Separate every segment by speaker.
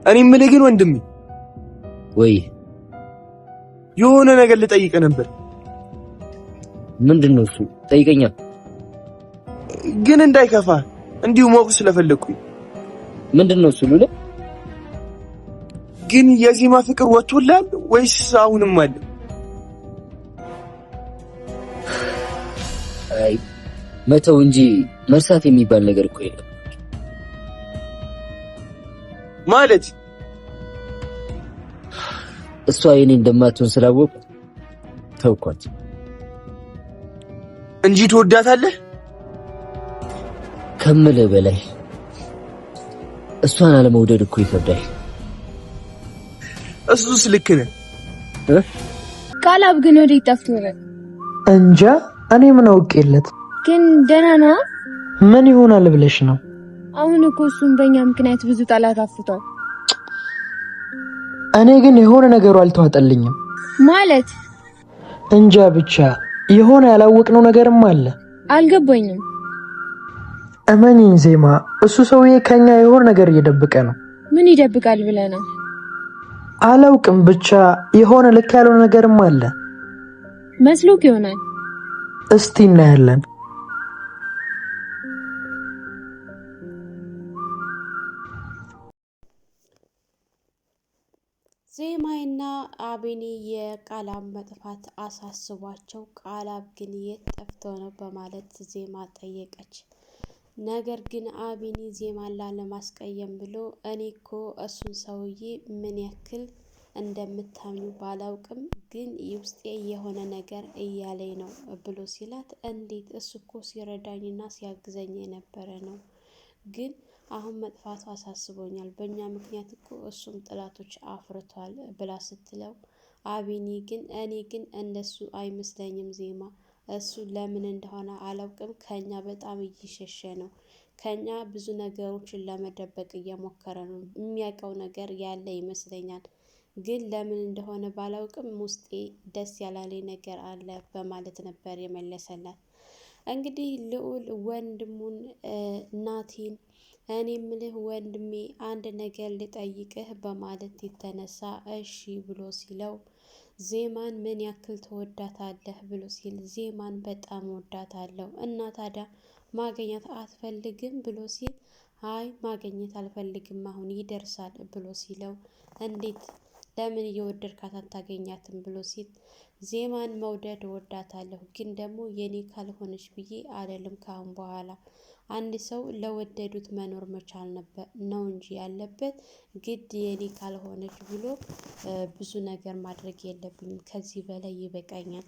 Speaker 1: እኔ የምልህ ግን ወንድሜ
Speaker 2: ወይ
Speaker 1: የሆነ ነገር ልጠይቅህ ነበር።
Speaker 2: ምንድነው እሱ? ጠይቀኛ።
Speaker 1: ግን እንዳይከፋ እንዲሁ ማወቅ ስለፈለኩኝ።
Speaker 2: ምንድነው እሱ? ሉላ
Speaker 1: ግን የዜማ ፍቅር ወጥቶላል ወይስ አሁንም አለ?
Speaker 2: አይ መተው እንጂ መርሳት የሚባል ነገር እኮ የለም።
Speaker 1: ማለት
Speaker 2: እሷ የኔ እንደማትሆን ስላወቁ ተውኳት
Speaker 1: እንጂ ትወዳታለህ
Speaker 2: ከምልህ በላይ። እሷን አለመውደድ እኮ ይከብዳል።
Speaker 1: እሱስ ልክ ነህ።
Speaker 3: ቃላብ ግን ወዴት ጠፍቶ ነው?
Speaker 4: እንጃ እኔ ምን አውቄለት።
Speaker 3: ግን ደህና ነው?
Speaker 4: ምን ይሆናል ብለሽ ነው?
Speaker 3: አሁን እኮ እሱም በእኛ ምክንያት ብዙ ጠላት አፍቷል።
Speaker 4: እኔ ግን የሆነ ነገሩ አልተዋጠልኝም።
Speaker 3: ማለት
Speaker 4: እንጃ ብቻ የሆነ ያላወቅነው ነገርም አለ።
Speaker 3: አልገባኝም።
Speaker 4: እመኚኝ ዜማ፣ እሱ ሰውዬ ከኛ የሆነ ነገር እየደበቀ ነው።
Speaker 3: ምን ይደብቃል ብለህ ነው?
Speaker 4: አላውቅም፣ ብቻ የሆነ ልክ ያልሆነ ነገርም አለ
Speaker 3: መስሎክ ይሆናል።
Speaker 4: እስቲ እናያለን።
Speaker 5: ዜማይና አቢኒ የቃላብ መጥፋት አሳስቧቸው ቃላብ ግን የት ጠፍቶ ነው በማለት ዜማ ጠየቀች። ነገር ግን አቢኒ ዜማን ላለማስቀየም ብሎ እኔ እኮ እሱን ሰውዬ ምን ያክል እንደምታምኙ ባላውቅም ግን ውስጤ የሆነ ነገር እያለኝ ነው ብሎ ሲላት፣ እንዴት እሱ እኮ ሲረዳኝና ሲያግዘኝ የነበረ ነው፣ ግን አሁን መጥፋቱ አሳስቦኛል፣ በእኛ ምክንያት እኮ እሱም ጥላቶች አፍርቷል ብላ ስትለው፣ አቢኒ ግን እኔ ግን እንደሱ አይመስለኝም ዜማ፣ እሱ ለምን እንደሆነ አላውቅም፣ ከኛ በጣም እየሸሸ ነው፣ ከኛ ብዙ ነገሮችን ለመደበቅ እየሞከረ ነው፣ የሚያውቀው ነገር ያለ ይመስለኛል፣ ግን ለምን እንደሆነ ባላውቅም ውስጤ ደስ ያላለኝ ነገር አለ በማለት ነበር የመለሰላት። እንግዲህ ልዑል ወንድሙን ናቲን እኔ ምልህ ወንድሜ አንድ ነገር ልጠይቅህ በማለት የተነሳ እሺ ብሎ ሲለው፣ ዜማን ምን ያክል ተወዳታለህ ብሎ ሲል፣ ዜማን በጣም ወዳታለሁ እና ታዲያ ማግኘት አትፈልግም ብሎ ሲል፣ አይ ማግኘት አልፈልግም አሁን ይደርሳል ብሎ ሲለው፣ እንዴት ለምን እየወደድካት አታገኛትም ብሎ ሲል፣ ዜማን መውደድ እወዳታለሁ ግን ደግሞ የኔ ካልሆነች ብዬ አይደለም። ካሁን በኋላ አንድ ሰው ለወደዱት መኖር መቻል ነበር ነው እንጂ ያለበት ግድ የኔ ካልሆነች ብሎ ብዙ ነገር ማድረግ የለብኝም። ከዚህ በላይ ይበቃኛል።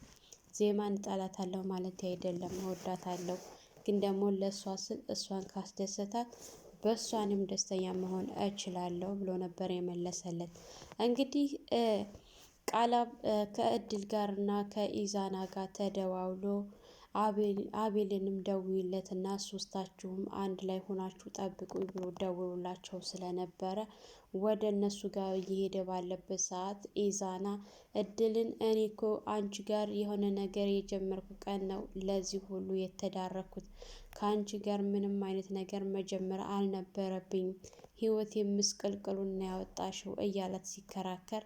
Speaker 5: ዜማን እጠላታለሁ ማለት አይደለም፣ እወዳታለሁ ግን ደግሞ ለእሷ ስል እሷን ካስደሰታት በእሷንም ደስተኛ መሆን እችላለሁ ብሎ ነበር የመለሰለት። እንግዲህ ቃላብ ከእድል ጋር እና ከኢዛና ጋር ተደዋውሎ አቤልንም ደውይለት እና ሶስታችሁም አንድ ላይ ሆናችሁ ጠብቁኝ ብሎ ደውሎላቸው ስለነበረ ወደ እነሱ ጋር እየሄደ ባለበት ሰዓት ኢዛና እድልን እኔ እኮ አንቺ ጋር የሆነ ነገር የጀመርኩ ቀን ነው ለዚህ ሁሉ የተዳረኩት፣ ከአንቺ ጋር ምንም አይነት ነገር መጀመር አልነበረብኝም፣ ህይወት ምስቅልቅሉን ያወጣሽው እያላት ሲከራከር፣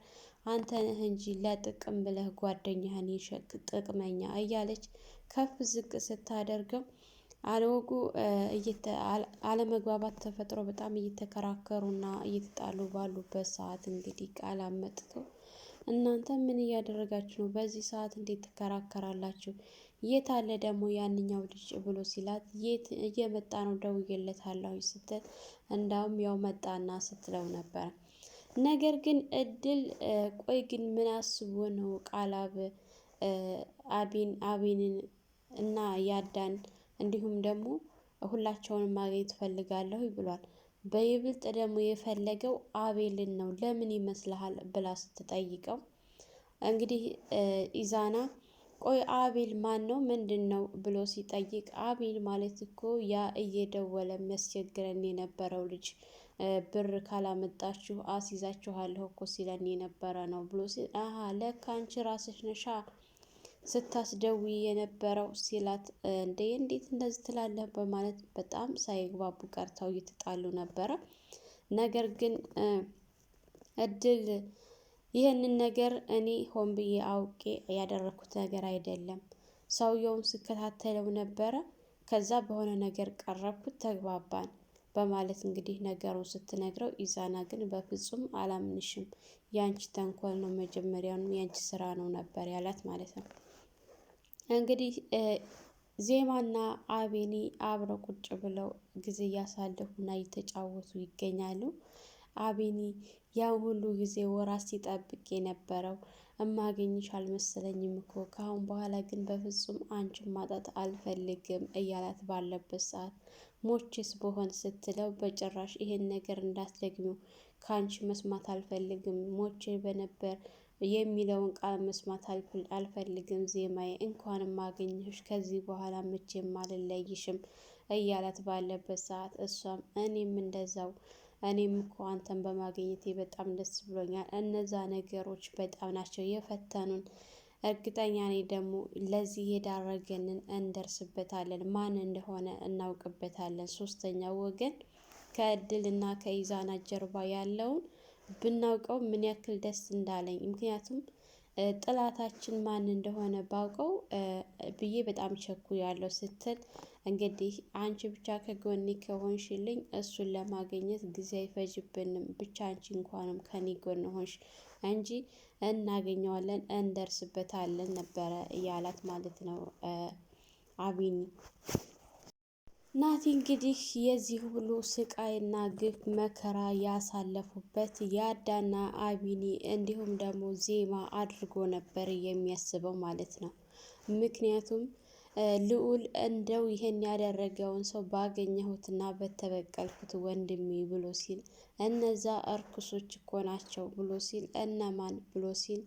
Speaker 5: አንተ ነህ እንጂ ለጥቅም ብለህ ጓደኛህን ይሸክ ጥቅመኛ እያለች ከፍ ዝቅ ስታደርገው አለወጉ አለመግባባት ተፈጥሮ በጣም እየተከራከሩና እየተጣሉ ባሉበት ሰዓት እንግዲህ ቃላብ መጥቶ እናንተ ምን እያደረጋችሁ ነው? በዚህ ሰዓት እንዴት ትከራከራላችሁ? የት አለ ደግሞ ያንኛው ልጅ ብሎ ሲላት፣ የት እየመጣ ነው ደውዬለታለሁ ስትል፣ እንዳውም ያው መጣና ስትለው ነበር። ነገር ግን እድል ቆይ ግን ምን አስቦ ነው ቃላብ አቢንን እና ያዳን እንዲሁም ደግሞ ሁላቸውንም ማግኘት ፈልጋለሁ ብሏል። በይብልጥ ደግሞ የፈለገው አቤልን ነው። ለምን ይመስልሃል ብላ ስትጠይቀው እንግዲህ ኢዛና ቆይ አቤል ማን ነው ምንድን ነው ብሎ ሲጠይቅ፣ አቤል ማለት እኮ ያ እየደወለ የሚያስቸግረን የነበረው ልጅ ብር ካላመጣችሁ አስይዛችኋለሁ እኮ ሲለን የነበረ ነው ብሎ ሲል፣ አሀ ለካ አንቺ ራስሽ ነሻ ስታስደውይ የነበረው ሲላት፣ እንዴት እንደዚህ ትላለህ በማለት በጣም ሳይግባቡ ቀርተው እየተጣሉ ነበረ። ነገር ግን እድል ይህንን ነገር እኔ ሆን ብዬ አውቄ ያደረኩት ነገር አይደለም። ሰውየውን ስከታተለው ነበረ። ከዛ በሆነ ነገር ቀረብኩት፣ ተግባባን በማለት እንግዲህ ነገሩን ስትነግረው ኢዛና ግን በፍጹም አላምንሽም፣ ያንቺ ተንኮል ነው፣ መጀመሪያውንም ያንቺ ስራ ነው ነበር ያላት ማለት ነው። እንግዲህ ዜማና አቤኒ አብረው ቁጭ ብለው ጊዜ እያሳለፉና እየተጫወቱ ይገኛሉ። አቤኒ ያው ሁሉ ጊዜ ወራት ሲጠብቅ የነበረው እማገኝሽ አልመሰለኝም እኮ ከአሁን በኋላ ግን በፍጹም አንቺን ማጣት አልፈልግም እያላት ባለበት ሰዓት ሞቼስ በሆን ስትለው በጭራሽ ይሄን ነገር እንዳትደግሚው፣ ከአንቺ መስማት አልፈልግም፣ ሞቼ በነበር የሚለውን ቃል መስማት አልፈልግም ዜማዬ፣ እንኳንም አገኘሽ፣ ከዚህ በኋላ መቼም አልለይሽም እያላት ባለበት ሰዓት እሷም እኔም እንደዛው፣ እኔም እኮ አንተን በማግኘቴ በጣም ደስ ብሎኛል። እነዛ ነገሮች በጣም ናቸው የፈተኑን። እርግጠኛ ነኝ ደግሞ ለዚህ የዳረገንን እንደርስበታለን፣ ማን እንደሆነ እናውቅበታለን። ሶስተኛው ወገን ከእድልና ከኢዛና ጀርባ ያለውን ብናውቀው ምን ያክል ደስ እንዳለኝ። ምክንያቱም ጥላታችን ማን እንደሆነ ባውቀው ብዬ በጣም ቸኩያለሁ ስትል እንግዲህ አንቺ ብቻ ከጎኔ ከሆንሽልኝ እሱን ለማግኘት ጊዜ አይፈጅብንም፣ ብቻ አንቺ እንኳንም ከኔ ጎን ሆንሽ እንጂ እናገኘዋለን፣ እንደርስበታለን ነበረ እያላት ማለት ነው አቢኒ። ናቲ እንግዲህ የዚህ ሁሉ ስቃይና ግፍ መከራ ያሳለፉበት ያዳና አቢኒ እንዲሁም ደግሞ ዜማ አድርጎ ነበር የሚያስበው ማለት ነው። ምክንያቱም ልዑል እንደው ይሄን ያደረገውን ሰው ባገኘሁትና በተበቀልኩት ወንድሜ ብሎ ሲል እነዛ እርኩሶች እኮ ናቸው ብሎ ሲል እነማን ብሎ ሲል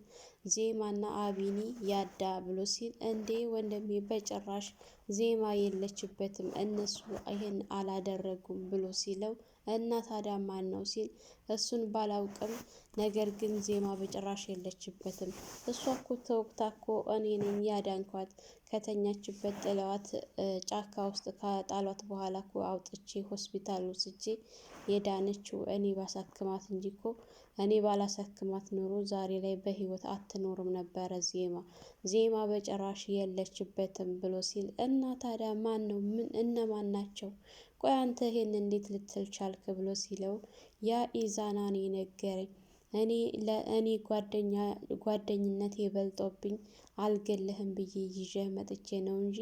Speaker 5: ዜማና አቢኒ ያዳ ብሎ ሲል እንዴ ወንድሜ በጭራሽ ዜማ የለችበትም፣ እነሱ ይሄን አላደረጉም ብሎ ሲለው እና ታዲያ ማን ነው ሲል እሱን ባላውቅም ነገር ግን ዜማ በጭራሽ የለችበትም፣ እሷ እኮ ተወቅታ እኮ እኔ ነኝ ያዳንኳት፣ ከተኛችበት ጥለዋት ጫካ ውስጥ ከጣሏት በኋላ እኮ አውጥቼ ሆስፒታል ወስጄ የዳነችው እኔ ባሳክማት እንጂ እኮ እኔ ባላሳክማት ኖሮ ዛሬ ላይ በህይወት አትኖርም ነበረ ዜማ በጭራሽ የለችበትም ብሎ ሲል እና ታዲያ ማን ነው? ምን እነማን ናቸው? ቆይ አንተ ይሄን እንዴት ልትል ቻልክ? ብሎ ሲለው ያ ኢዛናን የነገረኝ እኔ ጓደኝነት የበልጦብኝ አልገልህም ብዬ ይዤህ መጥቼ ነው እንጂ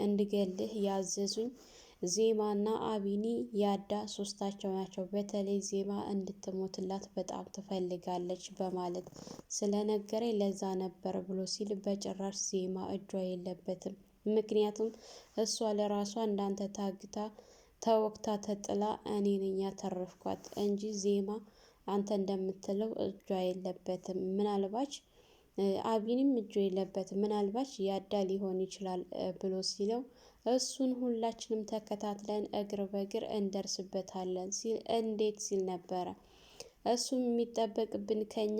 Speaker 5: እንድገልህ ያዘዙኝ ዜማና አቢኒ ያዳ ሶስታቸው ናቸው። በተለይ ዜማ እንድትሞትላት በጣም ትፈልጋለች በማለት ስለነገረኝ ለዛ ነበር ብሎ ሲል በጭራሽ ዜማ እጇ የለበትም። ምክንያቱም እሷ ለራሷ እንዳንተ ታግታ ተወቅታ ተጥላ እኔ ነኝ ያተረፍኳት እንጂ ዜማ አንተ እንደምትለው እጇ የለበትም። ምናልባች አቢኒም እጁ የለበትም፣ ምናልባች ያዳ ሊሆን ይችላል ብሎ ሲለው እሱን ሁላችንም ተከታትለን እግር በእግር እንደርስበታለን ሲል እንዴት ሲል ነበረ። እሱም የሚጠበቅብን ከኛ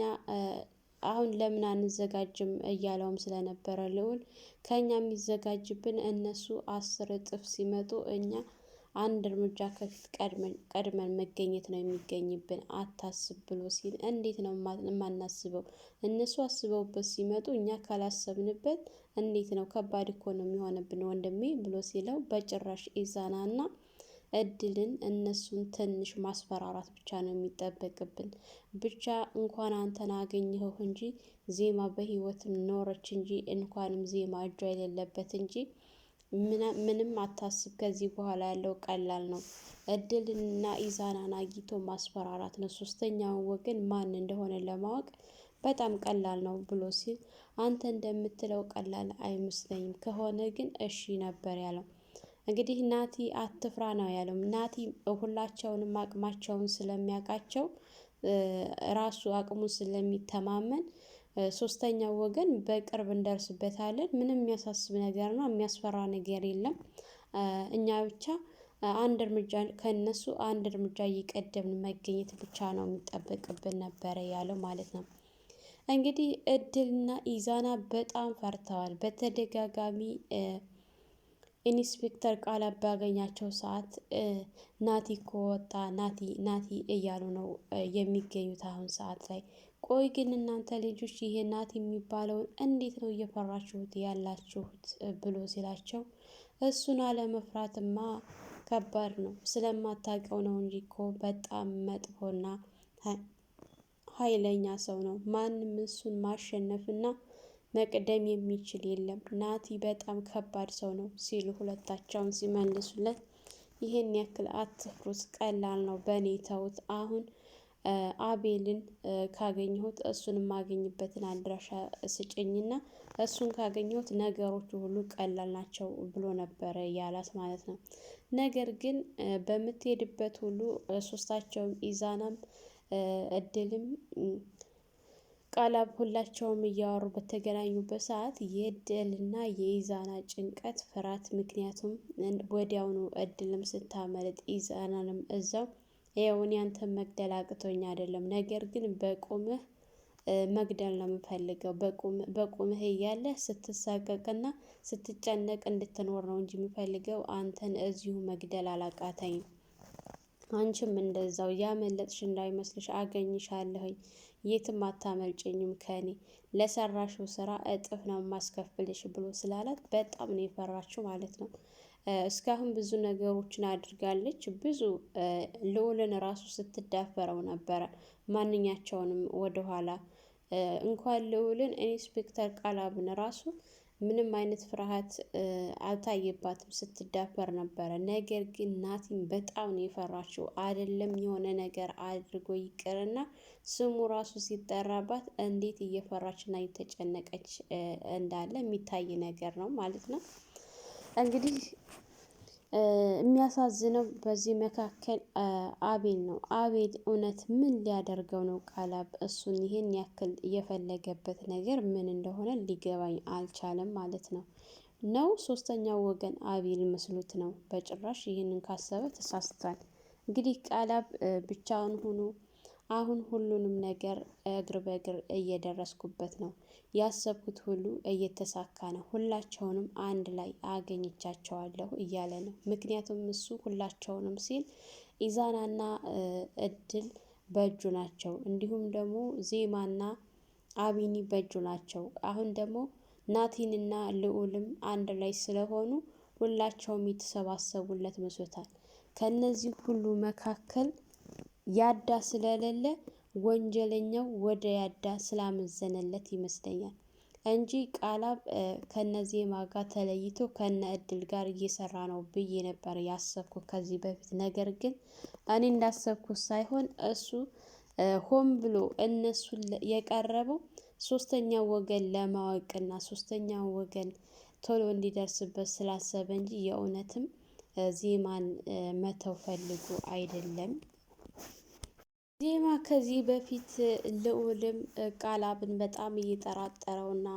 Speaker 5: አሁን ለምን አንዘጋጅም እያለውም ስለነበረ ልዑል ከኛ የሚዘጋጅብን እነሱ 10 እጥፍ ሲመጡ እኛ አንድ እርምጃ ከፊት ቀድመን መገኘት ነው የሚገኝብን፣ አታስብ ብሎ ሲል እንዴት ነው የማናስበው? እነሱ አስበውበት ሲመጡ እኛ ካላሰብንበት እንዴት ነው? ከባድ እኮ ነው የሚሆንብን ወንድሜ ብሎ ሲለው በጭራሽ ኢዛናና እድልን እነሱን ትንሽ ማስፈራራት ብቻ ነው የሚጠበቅብን። ብቻ እንኳን አንተን አገኘኸው እንጂ ዜማ በህይወትም ኖረች እንጂ እንኳንም ዜማ እጇ የሌለበት እንጂ ምንም አታስብ፣ ከዚህ በኋላ ያለው ቀላል ነው። እድልና ኢዛናን አግኝቶ ማስፈራራት ነው። ሶስተኛውን ወገን ማን እንደሆነ ለማወቅ በጣም ቀላል ነው ብሎ ሲል አንተ እንደምትለው ቀላል አይመስለኝም፣ ከሆነ ግን እሺ ነበር ያለው። እንግዲህ ናቲ አትፍራ ነው ያለው። ናቲ ሁላቸውንም አቅማቸውን ስለሚያውቃቸው ራሱ አቅሙን ስለሚተማመን ሶስተኛው ወገን በቅርብ እንደርስበታለን፣ ምንም የሚያሳስብ ነገር ነው፣ የሚያስፈራ ነገር የለም። እኛ ብቻ አንድ እርምጃ ከነሱ አንድ እርምጃ እየቀደምን መገኘት ብቻ ነው የሚጠበቅብን ነበረ ያለው ማለት ነው። እንግዲህ እድልና ኢዛና በጣም ፈርተዋል። በተደጋጋሚ ኢንስፔክተር ቃላብ ባገኛቸው ሰዓት ናቲ እኮ ወጣ፣ ናቲ እያሉ ነው የሚገኙት አሁን ሰዓት ላይ። ቆይ ግን እናንተ ልጆች ይሄ ናቲ የሚባለውን እንዴት ነው እየፈራችሁት ያላችሁት ብሎ ሲላቸው እሱን አለመፍራትማ ከባድ ነው፣ ስለማታውቀው ነው እንጂ እኮ በጣም መጥፎና ኃይለኛ ሰው ነው። ማንም እሱን ማሸነፍና መቅደም የሚችል የለም። ናቲ በጣም ከባድ ሰው ነው ሲሉ ሁለታቸውን ሲመልሱለት ይሄን ያክል አትፍሩት፣ ቀላል ነው፣ በእኔ ተውት። አሁን አቤልን ካገኘሁት እሱን የማገኝበትን አድራሻ ስጭኝና እሱን ካገኘሁት ነገሮቹ ሁሉ ቀላል ናቸው ብሎ ነበረ ያላት ማለት ነው። ነገር ግን በምትሄድበት ሁሉ ሶስታቸውም ኢዛናም እድልም ቃላብ ሁላቸውም እያወሩ በተገናኙበት ሰዓት የእድልና የኢዛና ጭንቀት ፍርሃት፣ ምክንያቱም ወዲያውኑ እድልም ስታመልጥ ኢዛናንም እዛው ይኸውን ያንተን መግደል አቅቶኝ አይደለም፣ ነገር ግን በቁምህ መግደል ነው የምፈልገው። በቁምህ እያለ ስትሳቀቅና ስትጨነቅ እንድትኖር ነው እንጂ የምፈልገው አንተን እዚሁ መግደል አላቃተኝም። አንቺም እንደዛው ያመለጥሽ እንዳይመስልሽ፣ አገኝሻለሁኝ፣ የትም አታመልጭኝም ከኔ፣ ለሰራሽው ስራ እጥፍ ነው የማስከፍልሽ ብሎ ስላላት በጣም ነው የፈራችው ማለት ነው። እስካሁን ብዙ ነገሮችን አድርጋለች። ብዙ ልዑልን ራሱ ስትዳፈረው ነበረ። ማንኛቸውንም ወደኋላ እንኳን ልዑልን ኢንስፔክተር ቃላብን ራሱ ምንም አይነት ፍርሃት አልታየባትም፣ ስትዳፈር ነበረ። ነገር ግን ናቲን በጣም ነው የፈራችው። አይደለም የሆነ ነገር አድርጎ ይቅርና ስሙ ራሱ ሲጠራባት እንዴት እየፈራችና እየተጨነቀች እንዳለ የሚታይ ነገር ነው ማለት ነው። እንግዲህ የሚያሳዝነው በዚህ መካከል አቤል ነው። አቤል እውነት ምን ሊያደርገው ነው ቃላብ እሱን ይሄን ያክል የፈለገበት ነገር ምን እንደሆነ ሊገባኝ አልቻለም ማለት ነው። ሶስተኛው ወገን አቤል መስሎት ነው። በጭራሽ ይህንን ካሰበ ተሳስቷል። እንግዲህ ቃላብ ብቻውን ሆኖ አሁን ሁሉንም ነገር እግር በእግር እየደረስኩበት ነው፣ ያሰብኩት ሁሉ እየተሳካ ነው፣ ሁላቸውንም አንድ ላይ አገኝቻቸዋለሁ እያለ ነው። ምክንያቱም እሱ ሁላቸውንም ሲል ኢዛናና እድል በእጁ ናቸው፣ እንዲሁም ደግሞ ዜማና አቢኒ በእጁ ናቸው። አሁን ደግሞ ናቲንና ልዑልም አንድ ላይ ስለሆኑ ሁላቸውም የተሰባሰቡለት መስሎታል። ከነዚህ ሁሉ መካከል ያዳ ስለሌለ ወንጀለኛው ወደ ያዳ ስላመዘነለት ይመስለኛል እንጂ ቃላብ ከነዜማ ጋር ተለይቶ ከነ እድል ጋር እየሰራ ነው ብዬ ነበር ያሰብኩት ከዚህ በፊት። ነገር ግን እኔ እንዳሰብኩት ሳይሆን እሱ ሆን ብሎ እነሱን የቀረበው ሶስተኛው ወገን ለማወቅና ሶስተኛው ወገን ቶሎ እንዲደርስበት ስላሰበ እንጂ የእውነትም ዜማን መተው ፈልጎ አይደለም። ዜማ ከዚህ በፊት ልዑልም ቃላብን በጣም እየጠራጠረውና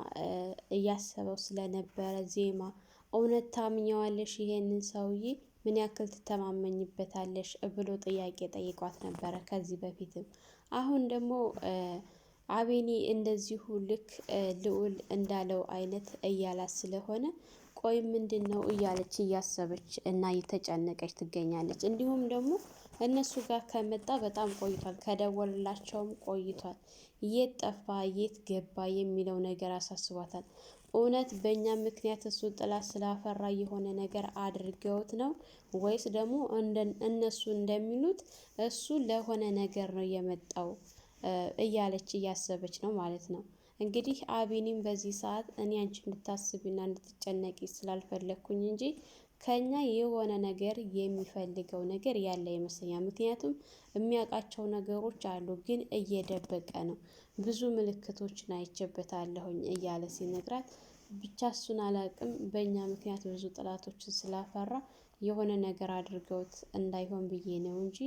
Speaker 5: እያሰበው ስለነበረ ዜማ እውነት ታምኘዋለሽ? ይሄንን ሰውዬ ምን ያክል ትተማመኝበታለሽ? ብሎ ጥያቄ ጠይቋት ነበረ ከዚህ በፊትም። አሁን ደግሞ አቤኒ እንደዚሁ ልክ ልዑል እንዳለው አይነት እያላት ስለሆነ ቆይ ምንድን ነው እያለች እያሰበች እና እየተጨነቀች ትገኛለች። እንዲሁም ደግሞ እነሱ ጋር ከመጣ በጣም ቆይቷል፣ ከደወልላቸውም ቆይቷል። የት ጠፋ የት ገባ የሚለው ነገር አሳስቧታል። እውነት በእኛ ምክንያት እሱ ጥላት ስላፈራ የሆነ ነገር አድርገውት ነው ወይስ ደግሞ እነሱ እንደሚሉት እሱ ለሆነ ነገር ነው የመጣው እያለች እያሰበች ነው ማለት ነው። እንግዲህ አቤኒም በዚህ ሰዓት እኔ አንቺ እንድታስቢና እንድትጨነቂ ስላልፈለግኩኝ እንጂ ከኛ የሆነ ነገር የሚፈልገው ነገር ያለ ይመስለኛል። ምክንያቱም የሚያውቃቸው ነገሮች አሉ፣ ግን እየደበቀ ነው። ብዙ ምልክቶችን አይቼበታለሁኝ እያለ ሲነግራት ብቻ እሱን አላቅም፣ በእኛ ምክንያት ብዙ ጥላቶችን ስላፈራ የሆነ ነገር አድርገውት እንዳይሆን ብዬ ነው እንጂ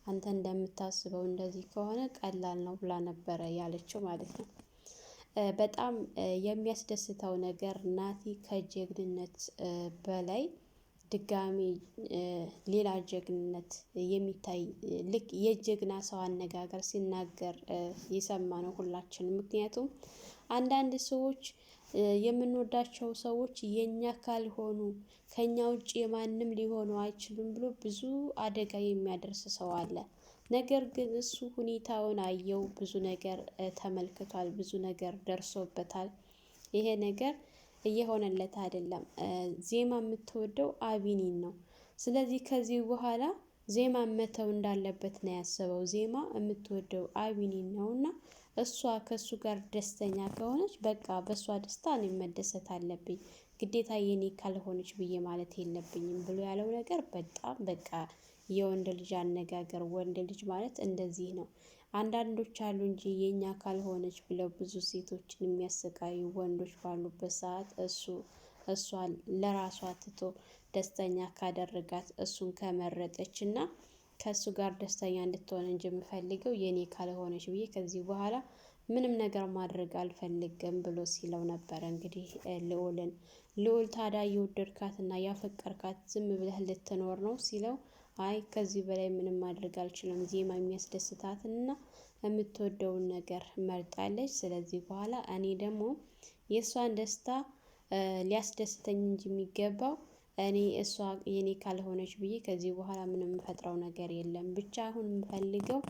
Speaker 5: አንተ እንደምታስበው እንደዚህ ከሆነ ቀላል ነው ብላ ነበረ ያለችው ማለት ነው። በጣም የሚያስደስተው ነገር ናቲ ከጀግንነት በላይ ድጋሚ ሌላ ጀግንነት የሚታይ ልክ የጀግና ሰው አነጋገር ሲናገር የሰማ ነው ሁላችንም። ምክንያቱም አንዳንድ ሰዎች የምንወዳቸው ሰዎች የኛ ካልሆኑ ከኛ ውጭ የማንም ሊሆኑ አይችሉም ብሎ ብዙ አደጋ የሚያደርስ ሰው አለ። ነገር ግን እሱ ሁኔታውን አየው፣ ብዙ ነገር ተመልክቷል፣ ብዙ ነገር ደርሶበታል። ይሄ ነገር እየሆነለት አይደለም። ዜማ የምትወደው አቢኒን ነው። ስለዚህ ከዚህ በኋላ ዜማ መተው እንዳለበት ነው ያሰበው። ዜማ የምትወደው አቢኒን ነውና እሷ ከሱ ጋር ደስተኛ ከሆነች በቃ በእሷ ደስታ እኔ መደሰት አለብኝ፣ ግዴታ የኔ ካልሆነች ብዬ ማለት የለብኝም ብሎ ያለው ነገር በጣም በቃ የወንድ ልጅ አነጋገር። ወንድ ልጅ ማለት እንደዚህ ነው። አንዳንዶች አሉ እንጂ የኛ ካልሆነች ብለው ብዙ ሴቶችን የሚያሰቃዩ ወንዶች ባሉበት ሰዓት እሷ ለራሷ ትቶ ደስተኛ ካደረጋት እሱን ከመረጠች እና ከእሱ ጋር ደስተኛ እንድትሆን እንጂ የምፈልገው የኔ ካልሆነች ብዬ ከዚህ በኋላ ምንም ነገር ማድረግ አልፈልግም ብሎ ሲለው ነበረ። እንግዲህ ልዑል ታዲያ የወደድካት እና ያፈቀርካት ዝም ብለህ ልትኖር ነው ሲለው፣ አይ ከዚህ በላይ ምንም ማድረግ አልችልም። ዜማ የሚያስደስታትና የምትወደውን ነገር መርጣለች። ስለዚህ በኋላ እኔ ደግሞ የእሷን ደስታ ሊያስደስተኝ እንጂ የሚገባው እኔ እሷ የኔ ካልሆነች ብዬ ከዚህ በኋላ ምንም የምፈጥረው ነገር የለም። ብቻ አሁን የምፈልገው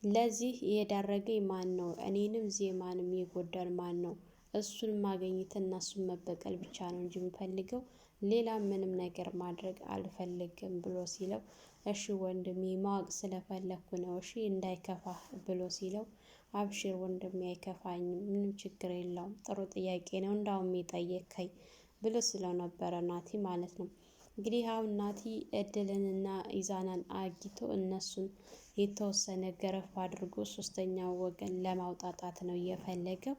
Speaker 5: ለዚህ የዳረገኝ ማን ነው? እኔንም ዜማንም የጎዳን ማን ነው? እሱን ማግኘት እና እሱን መበቀል ብቻ ነው እንጂ የምፈልገው ሌላ ምንም ነገር ማድረግ አልፈልግም ብሎ ሲለው፣ እሺ ወንድሜ ማወቅ ስለፈለኩ ነው፣ እሺ እንዳይከፋህ ብሎ ሲለው፣ አብሽር ወንድሜ አይከፋኝም፣ ምንም ችግር የለውም፣ ጥሩ ጥያቄ ነው እንዳውም የጠየከኝ ብሎ ስለው ነበረ ናቲ ማለት ነው። እንግዲህ አሁን ናቲ እድልንና ኢዛናን አግቶ እነሱን የተወሰነ ገረፍ አድርጎ ሶስተኛው ወገን ለማውጣጣት ነው እየፈለገው።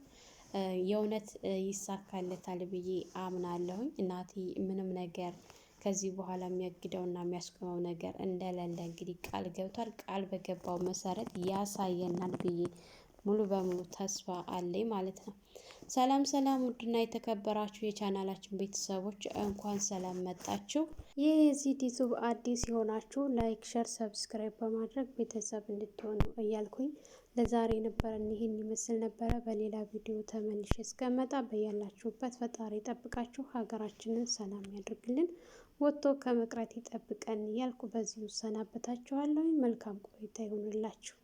Speaker 5: የእውነት ይሳካለታል ብዬ አምናለሁኝ። ናቲ ምንም ነገር ከዚህ በኋላ የሚያግደውና የሚያስቆመው ነገር እንደሌለ እንግዲህ ቃል ገብቷል። ቃል በገባው መሰረት ያሳየናል ብዬ ሙሉ በሙሉ ተስፋ አለኝ ማለት ነው። ሰላም ሰላም! ውድና የተከበራችሁ የቻናላችን ቤተሰቦች እንኳን ሰላም መጣችሁ። ይህ የዚህ ዩቲዩብ አዲስ የሆናችሁ ላይክ፣ ሸር፣ ሰብስክራይብ በማድረግ ቤተሰብ እንድትሆኑ እያልኩኝ ለዛሬ ነበረን ይህን ይመስል ነበረ። በሌላ ቪዲዮ ተመልሼ እስከመጣ በያላችሁበት ፈጣሪ ጠብቃችሁ ሀገራችንን ሰላም ያድርግልን፣ ወጥቶ ከመቅረት ይጠብቀን እያልኩ በዚሁ ሰናበታችኋለሁ። መልካም ቆይታ ይሁንላችሁ።